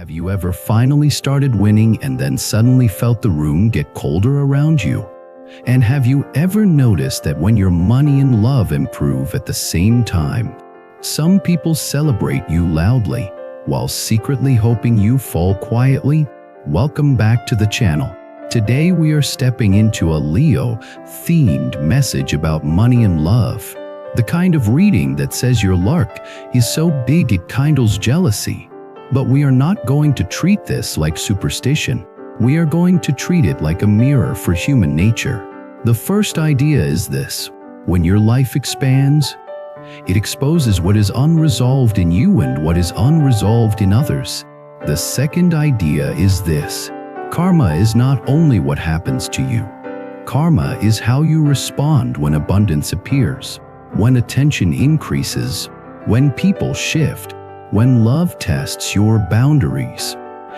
Have you ever finally started winning and then suddenly felt the room get colder around you? And have you ever noticed that when your money and love improve at the same time, some people celebrate you loudly while secretly hoping you fall quietly? Welcome back to the channel. Today we are stepping into a Leo-themed message about money and love. The kind of reading that says your luck is so big it kindles jealousy. But we are not going to treat this like superstition. We are going to treat it like a mirror for human nature. The first idea is this: when your life expands, it exposes what is unresolved in you and what is unresolved in others. The second idea is this: karma is not only what happens to you. Karma is how you respond when abundance appears, when attention increases, when people shift, when love tests your boundaries,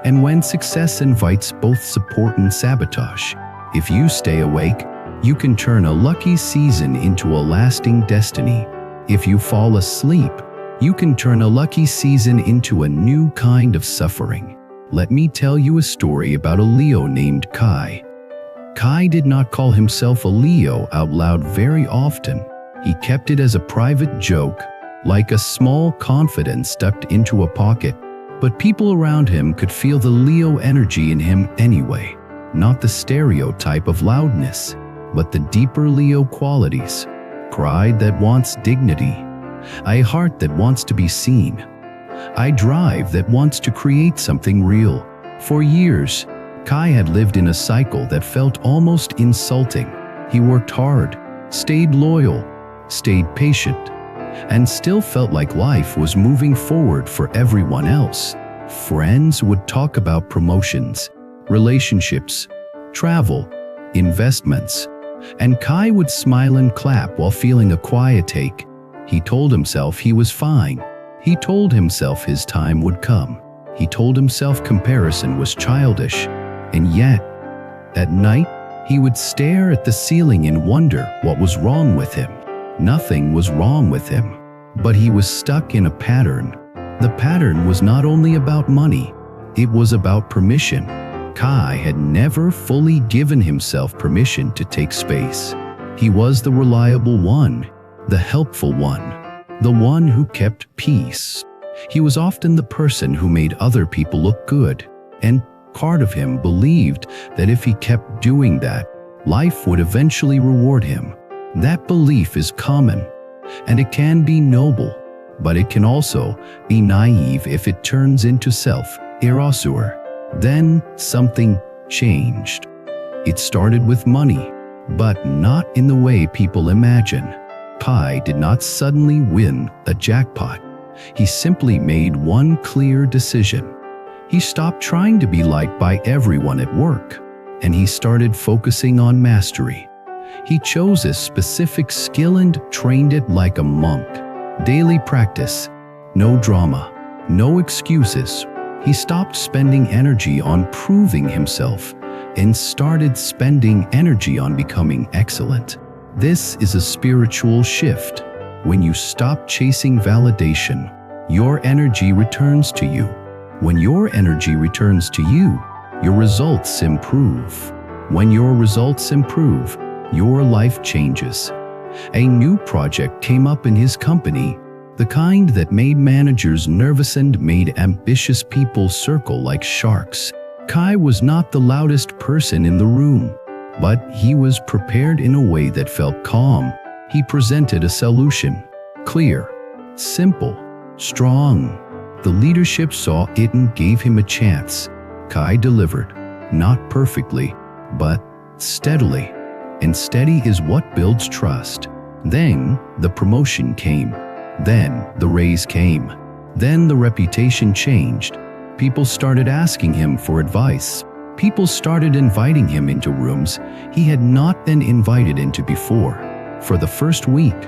and when success invites both support and sabotage. If you stay awake, you can turn a lucky season into a lasting destiny. If you fall asleep, you can turn a lucky season into a new kind of suffering. Let me tell you a story about a Leo named Kai. Kai did not call himself a Leo out loud very often. He kept it as a private joke, like a small confidence tucked into a pocket. But people around him could feel the Leo energy in him anyway. Not the stereotype of loudness, but the deeper Leo qualities. Pride that wants dignity, a heart that wants to be seen, a drive that wants to create something real. For years, Kai had lived in a cycle that felt almost insulting. He worked hard, stayed loyal, stayed patient, and still felt like life was moving forward for everyone else. Friends would talk about promotions, relationships, travel, investments, and Kai would smile and clap while feeling a quiet ache. He told himself he was fine. He told himself his time would come. He told himself comparison was childish. And yet, at night, he would stare at the ceiling and wonder what was wrong with him. Nothing was wrong with him, but he was stuck in a pattern. The pattern was not only about money, it was about permission. Kai had never fully given himself permission to take space. He was the reliable one, the helpful one, the one who kept peace. He was often the person who made other people look good, and part of him believed that if he kept doing that, life would eventually reward him. That belief is common, and it can be noble, but it can also be naive if it turns into self-erasure. Then something changed. It started with money, but not in the way people imagine. Kai did not suddenly win a jackpot. He simply made one clear decision. He stopped trying to be liked by everyone at work, and he started focusing on mastery. He chose a specific skill and trained it like a monk. Daily practice, no drama, no excuses. He stopped spending energy on proving himself and started spending energy on becoming excellent. This is a spiritual shift. When you stop chasing validation, your energy returns to you. When your energy returns to you, your results improve. When your results improve, your life changes. A new project came up in his company, the kind that made managers nervous and made ambitious people circle like sharks. Kai was not the loudest person in the room, but he was prepared in a way that felt calm. He presented a solution: clear, simple, strong. The leadership saw it and gave him a chance. Kai delivered, not perfectly, but steadily. And steady is what builds trust. Then the promotion came. Then the raise came. Then the reputation changed. People started asking him for advice. People started inviting him into rooms he had not been invited into before. For the first week,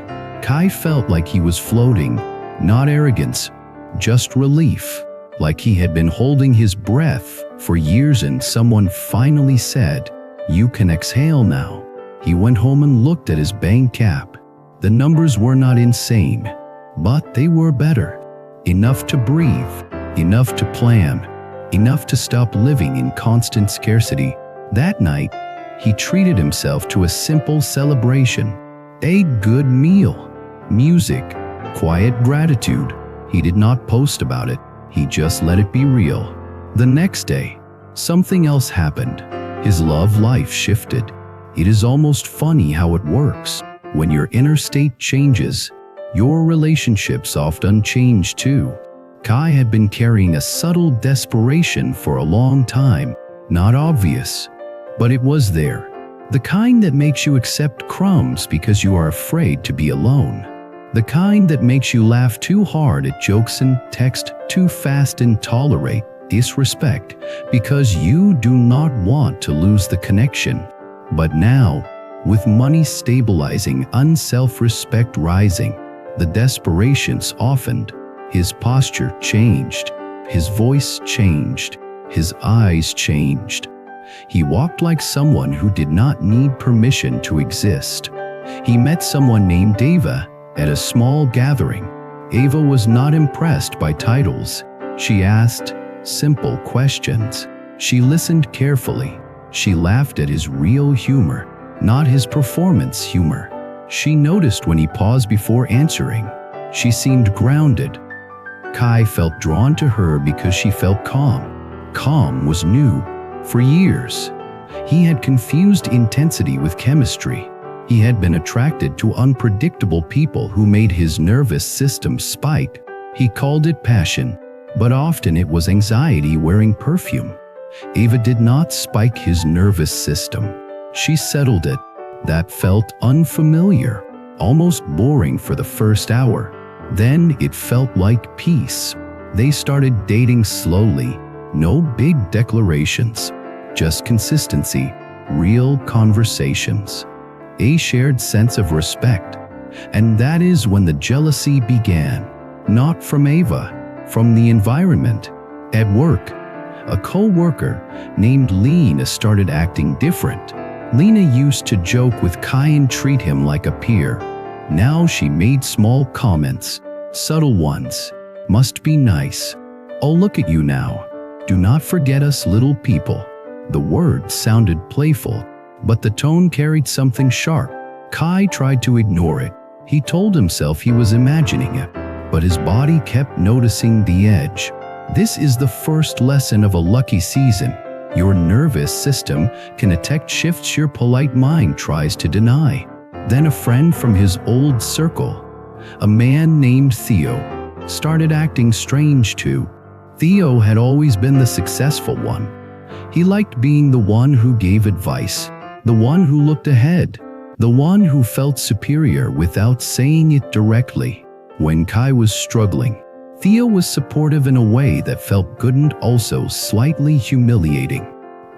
Kai felt like he was floating, not arrogance, just relief, like he had been holding his breath for years and someone finally said, "You can exhale now." He went home and looked at his bank app. The numbers were not insane, but they were better. Enough to breathe, enough to plan, enough to stop living in constant scarcity. That night, he treated himself to a simple celebration, a good meal, music, quiet gratitude. He did not post about it, he just let it be real. The next day, something else happened. His love life shifted. It is almost funny how it works. When your inner state changes, your relationships often change too. Kai had been carrying a subtle desperation for a long time, not obvious, but it was there. The kind that makes you accept crumbs because you are afraid to be alone. The kind that makes you laugh too hard at jokes and text too fast and tolerate disrespect because you do not want to lose the connection. But now, with money stabilizing and self-respect rising, the desperation softened. His posture changed, his voice changed, his eyes changed. He walked like someone who did not need permission to exist. He met someone named Ava at a small gathering. Ava was not impressed by titles. She asked simple questions. She listened carefully. She laughed at his real humor, not his performance humor. She noticed when he paused before answering. She seemed grounded. Kai felt drawn to her because she felt calm. Calm was new. For years, he had confused intensity with chemistry. He had been attracted to unpredictable people who made his nervous system spike. He called it passion, but often it was anxiety wearing perfume. Ava did not spike his nervous system. She settled it. That felt unfamiliar, almost boring for the first hour. Then it felt like peace. They started dating slowly. No big declarations, just consistency, real conversations, a shared sense of respect. And that is when the jealousy began. Not from Ava, from the environment. At work, a co-worker named Lena started acting different. Lena used to joke with Kai and treat him like a peer. Now she made small comments, subtle ones. Must be nice. Oh, look at you now. Do not forget us little people. The words sounded playful, but the tone carried something sharp. Kai tried to ignore it. He told himself he was imagining it, but his body kept noticing the edge. This is the first lesson of a lucky season. Your nervous system can detect shifts your polite mind tries to deny. Then a friend from his old circle, a man named Theo, started acting strange too. Theo had always been the successful one. He liked being the one who gave advice, the one who looked ahead, the one who felt superior without saying it directly. When Kai was struggling, Theo was supportive in a way that felt good and also slightly humiliating,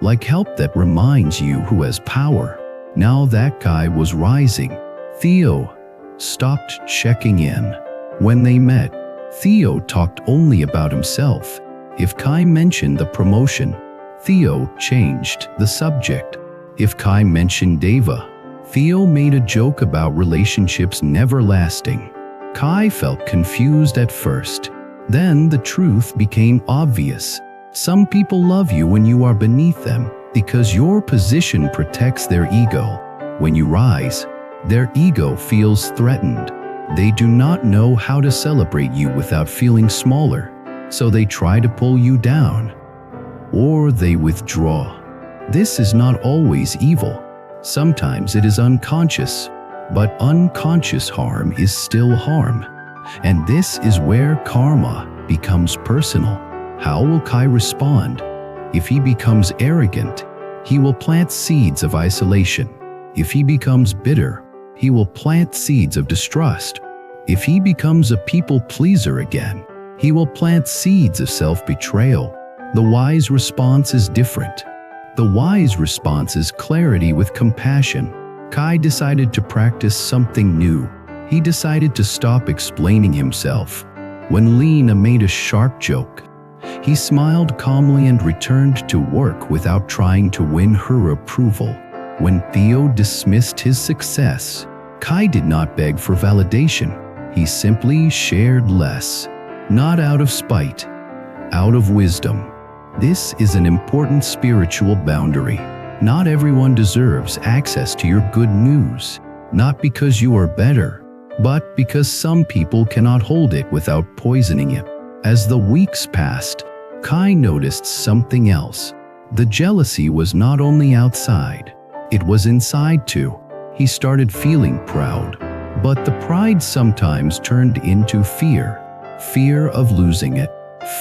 like help that reminds you who has power. Now that Kai was rising, Theo stopped checking in. When they met, Theo talked only about himself. If Kai mentioned the promotion, Theo changed the subject. If Kai mentioned Ava, Theo made a joke about relationships never lasting. Kai felt confused at first. Then the truth became obvious. Some people love you when you are beneath them because your position protects their ego. When you rise, their ego feels threatened. They do not know how to celebrate you without feeling smaller, so they try to pull you down, or they withdraw. This is not always evil. Sometimes it is unconscious, but unconscious harm is still harm. And this is where karma becomes personal. How will Kai respond? If he becomes arrogant, he will plant seeds of isolation. If he becomes bitter, he will plant seeds of distrust. If he becomes a people pleaser again, he will plant seeds of self-betrayal. The wise response is different. The wise response is clarity with compassion. Kai decided to practice something new. He decided to stop explaining himself. When Lena made a sharp joke, he smiled calmly and returned to work without trying to win her approval. When Theo dismissed his success, Kai did not beg for validation. He simply shared less, not out of spite, out of wisdom. This is an important spiritual boundary. Not everyone deserves access to your good news, not because you are better, but because some people cannot hold it without poisoning it. As the weeks passed, Kai noticed something else. The jealousy was not only outside, it was inside too. He started feeling proud, but the pride sometimes turned into fear. Fear of losing it,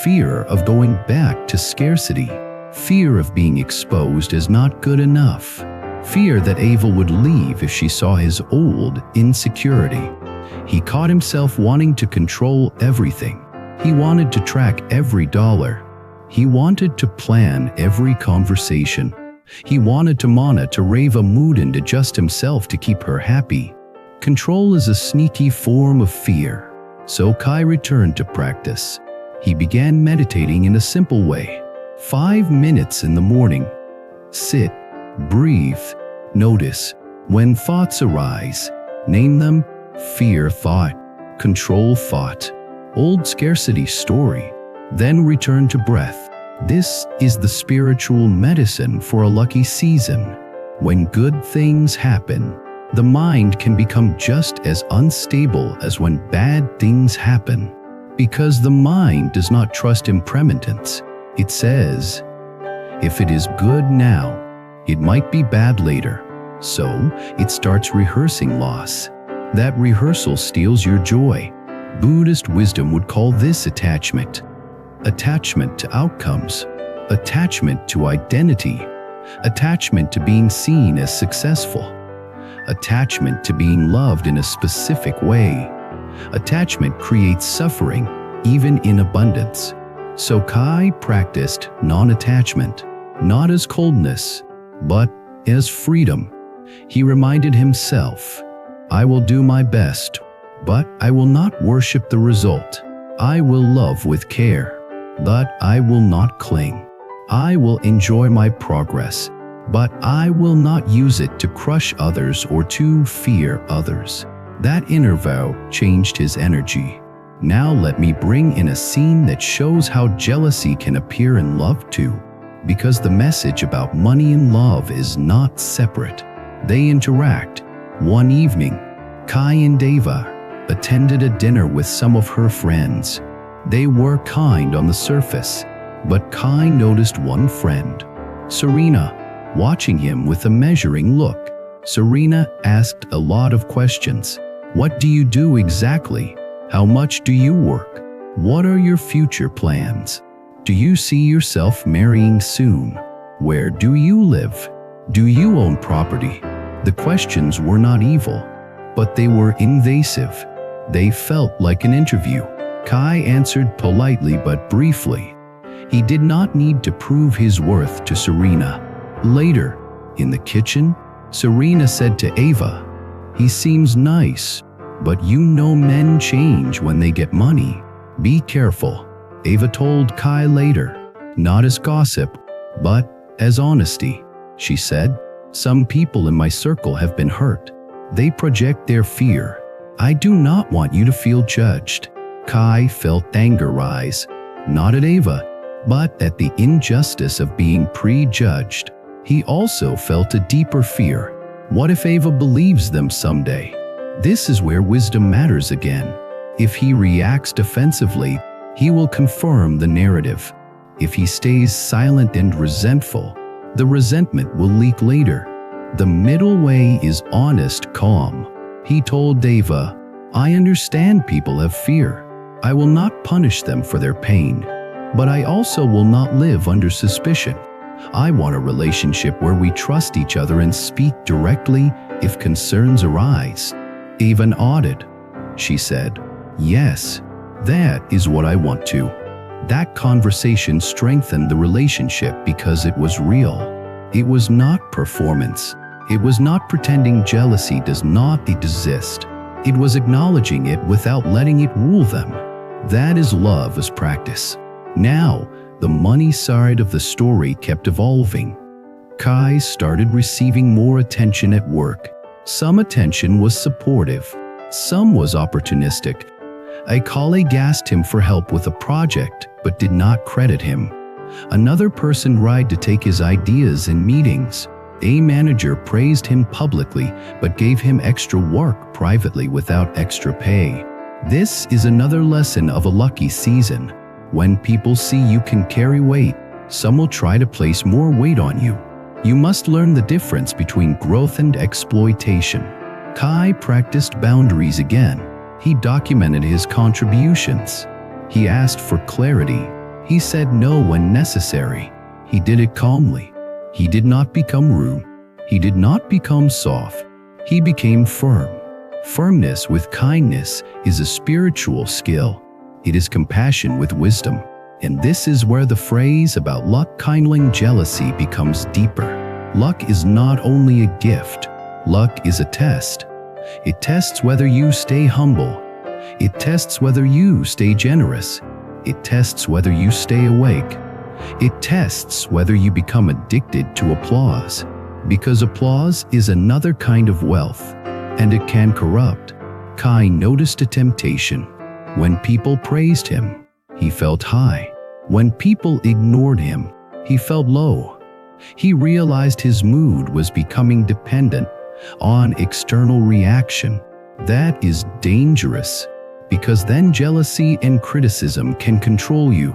fear of going back to scarcity, fear of being exposed as not good enough, fear that Ava would leave if she saw his old insecurity. He caught himself wanting to control everything. He wanted to track every dollar. He wanted to plan every conversation. He wanted to monitor Ava mood and adjust himself to keep her happy. Control is a sneaky form of fear. So Kai returned to practice. He began meditating in a simple way. 5 minutes in the morning. Sit, breathe, notice. When thoughts arise, name them: fear thought, control thought, old scarcity story. Then return to breath. This is the spiritual medicine for a lucky season. When good things happen, the mind can become just as unstable as when bad things happen. Because the mind does not trust impermanence. It says, if it is good now, it might be bad later. So it starts rehearsing loss. That rehearsal steals your joy. Buddhist wisdom would call this attachment. Attachment to outcomes, attachment to identity, attachment to being seen as successful, attachment to being loved in a specific way. Attachment creates suffering, even in abundance. So Kai practiced non-attachment, not as coldness, but as freedom. He reminded himself, I will do my best, but I will not worship the result. I will love with care, but I will not cling. I will enjoy my progress, but I will not use it to crush others or to fear others. That inner vow changed his energy. Now let me bring in a scene that shows how jealousy can appear in love too. Because the message about money and love is not separate. They interact. One evening, Kai and Ava attended a dinner with some of her friends. They were kind on the surface, but Kai noticed one friend, Serena, watching him with a measuring look. Serena asked a lot of questions. What do you do exactly? How much do you work? What are your future plans? Do you see yourself marrying soon? Where do you live? Do you own property? The questions were not evil, but they were invasive. They felt like an interview. Kai answered politely but briefly. He did not need to prove his worth to Serena. Later, in the kitchen, Serena said to Ava, he seems nice, but you know men change when they get money. Be careful. Ava told Kai later, not as gossip, but as honesty. She said, some people in my circle have been hurt. They project their fear. I do not want you to feel judged. Kai felt anger rise, not at Ava, but at the injustice of being prejudged. He also felt a deeper fear. What if Ava believes them someday? This is where wisdom matters again. If he reacts defensively, he will confirm the narrative. If he stays silent and resentful, the resentment will leak later. The middle way is honest calm. He told Ava, I understand people have fear. I will not punish them for their pain, but I also will not live under suspicion. I want a relationship where we trust each other and speak directly if concerns arise. Ava nodded. She said, yes, that is what I want to. That conversation strengthened the relationship because it was real. It was not performance. It was not pretending jealousy does not exist. It was acknowledging it without letting it rule them. That is love as practice. Now, the money side of the story kept evolving. Kai started receiving more attention at work. Some attention was supportive. Some was opportunistic. A colleague asked him for help with a project but did not credit him. Another person tried to take his ideas in meetings. A manager praised him publicly but gave him extra work privately without extra pay. This is another lesson of a lucky season. When people see you can carry weight, some will try to place more weight on you. You must learn the difference between growth and exploitation. Kai practiced boundaries again. He documented his contributions. He asked for clarity. He said no when necessary. He did it calmly. He did not become rude. He did not become soft. He became firm. Firmness with kindness is a spiritual skill. It is compassion with wisdom. And this is where the phrase about luck kindling jealousy becomes deeper. Luck is not only a gift. Luck is a test. It tests whether you stay humble. It tests whether you stay generous. It tests whether you stay awake. It tests whether you become addicted to applause. Because applause is another kind of wealth, and it can corrupt. Kai noticed a temptation. When people praised him, he felt high. When people ignored him, he felt low. He realized his mood was becoming dependent on external reaction. That is dangerous, because then jealousy and criticism can control you.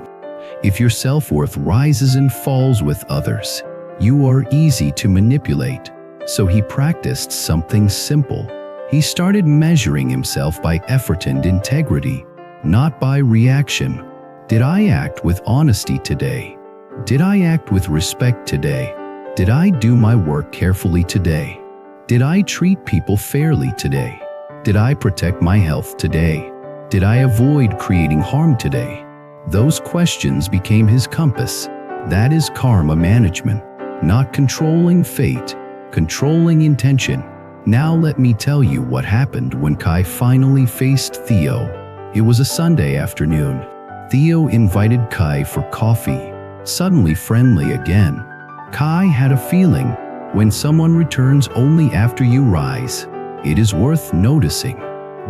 If your self-worth rises and falls with others, you are easy to manipulate. So he practiced something simple. He started measuring himself by effort and integrity, not by reaction. Did I act with honesty today? Did I act with respect today? Did I do my work carefully today? Did I treat people fairly today? Did I protect my health today? Did I avoid creating harm today? Those questions became his compass. That is karma management, not controlling fate, controlling intention. Now let me tell you what happened when Kai finally faced Theo. It was a Sunday afternoon. Theo invited Kai for coffee, suddenly friendly again. Kai had a feeling, when someone returns only after you rise, it is worth noticing.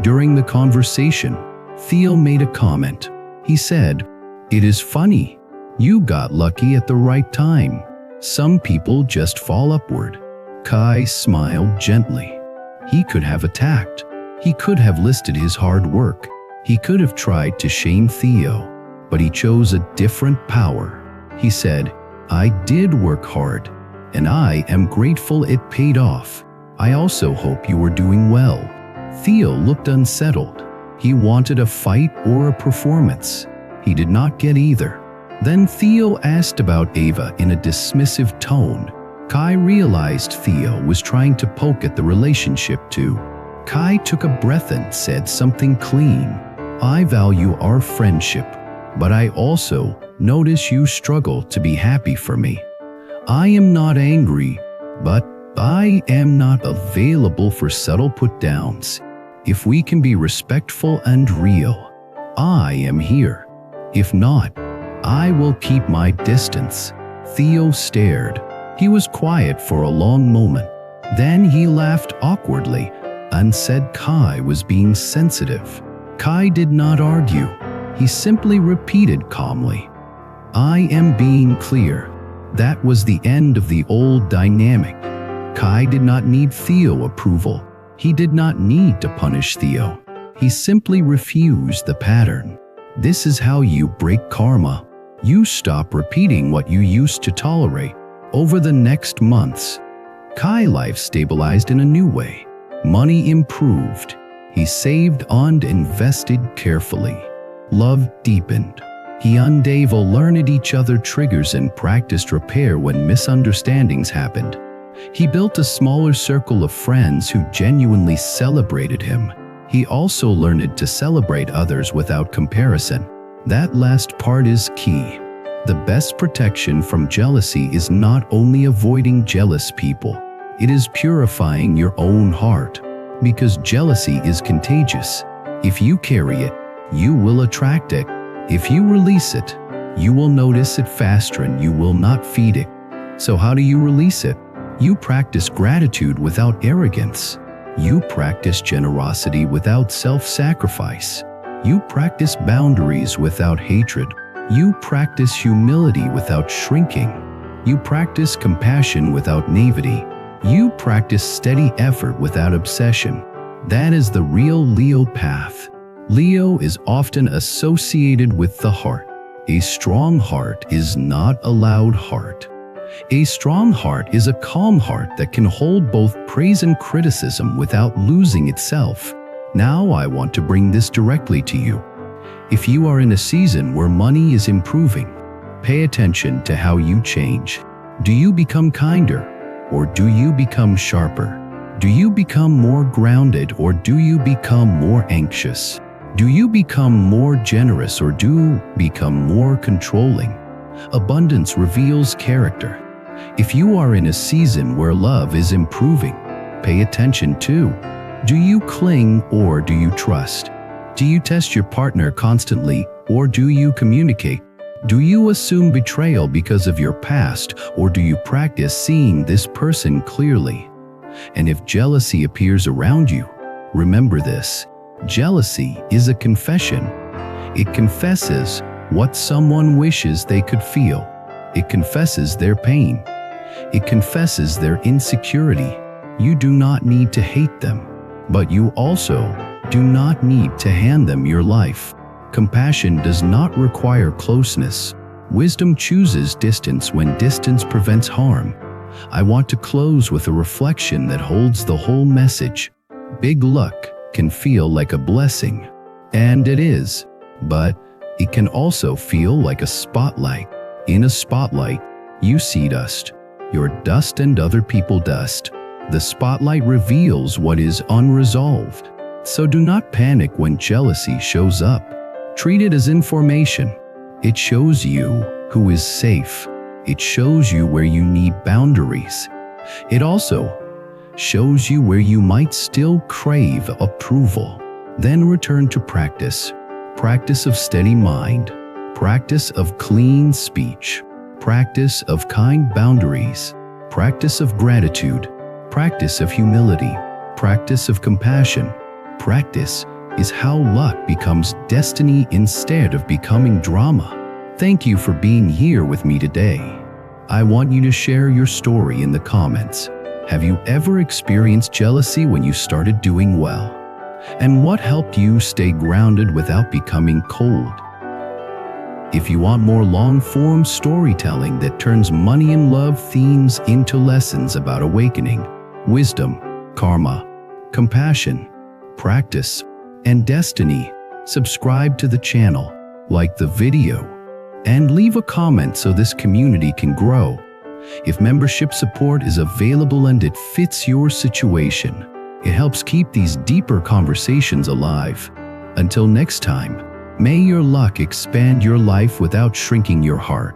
During the conversation, Theo made a comment. He said, "It is funny. You got lucky at the right time. Some people just fall upward." Kai smiled gently. He could have attacked. He could have listed his hard work. He could have tried to shame Theo, but he chose a different power. He said, "I did work hard, and I am grateful it paid off. I also hope you are doing well." Theo looked unsettled. He wanted a fight or a performance. He did not get either. Then Theo asked about Ava in a dismissive tone. Kai realized Theo was trying to poke at the relationship too. Kai took a breath and said something clean. "I value our friendship, but I also notice you struggle to be happy for me. I am not angry, but I am not available for subtle put-downs. If we can be respectful and real, I am here. If not, I will keep my distance." Theo stared. He was quiet for a long moment. Then he laughed awkwardly and said Kai was being sensitive. Kai did not argue. He simply repeated calmly, "I am being clear." That was the end of the old dynamic. Kai did not need Theo approval. He did not need to punish Theo. He simply refused the pattern. This is how you break karma. You stop repeating what you used to tolerate. Over the next months, Kai's life stabilized in a new way. Money improved. He saved and invested carefully. Love deepened. He and Ava learned each other triggers and practiced repair when misunderstandings happened. He built a smaller circle of friends who genuinely celebrated him. He also learned to celebrate others without comparison. That last part is key. The best protection from jealousy is not only avoiding jealous people, it is purifying your own heart. Because jealousy is contagious. If you carry it, you will attract it. If you release it, you will notice it faster and you will not feed it. So how do you release it? You practice gratitude without arrogance. You practice generosity without self-sacrifice. You practice boundaries without hatred. You practice humility without shrinking. You practice compassion without naivety. You practice steady effort without obsession. That is the real Leo path. Leo is often associated with the heart. A strong heart is not a loud heart. A strong heart is a calm heart that can hold both praise and criticism without losing itself. Now I want to bring this directly to you. If you are in a season where money is improving, pay attention to how you change. Do you become kinder, or do you become sharper? Do you become more grounded, or do you become more anxious? Do you become more generous, or do you become more controlling? Abundance reveals character. If you are in a season where love is improving, pay attention to: do you cling or do you trust? Do you test your partner constantly or do you communicate? Do you assume betrayal because of your past, or do you practice seeing this person clearly? And if jealousy appears around you, remember this: jealousy is a confession. It confesses what someone wishes they could feel. It confesses their pain. It confesses their insecurity. You do not need to hate them, but you also do not need to hand them your life. Compassion does not require closeness. Wisdom chooses distance when distance prevents harm. I want to close with a reflection that holds the whole message. Big luck can feel like a blessing, and it is, but it can also feel like a spotlight. In a spotlight, you see dust. Your dust and other people's dust. The spotlight reveals what is unresolved. So do not panic when jealousy shows up. Treat it as information. It shows you who is safe. It shows you where you need boundaries. It also shows you where you might still crave approval. Then return to practice. Practice of steady mind. Practice of clean speech. Practice of kind boundaries. Practice of gratitude. Practice of humility. Practice of compassion. Practice is how luck becomes destiny instead of becoming drama. Thank you for being here with me today. I want you to share your story in the comments. Have you ever experienced jealousy when you started doing well? And what helped you stay grounded without becoming cold? If you want more long-form storytelling that turns money and love themes into lessons about awakening, wisdom, karma, compassion, practice, and destiny, subscribe to the channel, like the video, and leave a comment so this community can grow. If membership support is available and it fits your situation, it helps keep these deeper conversations alive. Until next time, may your luck expand your life without shrinking your heart,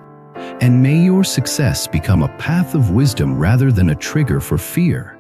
and may your success become a path of wisdom rather than a trigger for fear.